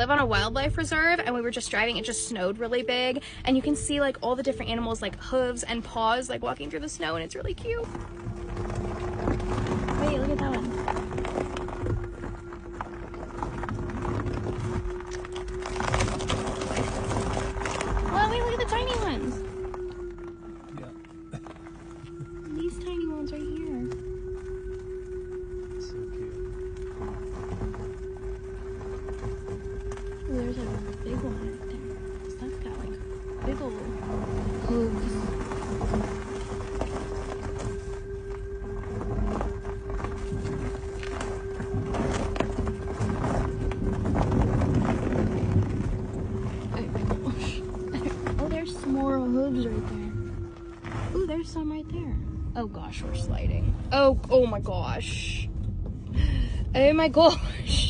Live on a wildlife reserve, and we were just driving. It just snowed really big, and you can see like all the different animals, like hooves and paws, like walking through the snow, and it's really cute. Wait, look at that one. Oh wait, look at the tiny ones. Yeah. These tiny ones right here. So cute. Oh, there's a big one right there. That's got like big old hooves. Oh, there's some more hooves right there. Oh, there's some right there. Oh gosh, we're sliding. Oh my gosh. Oh my gosh.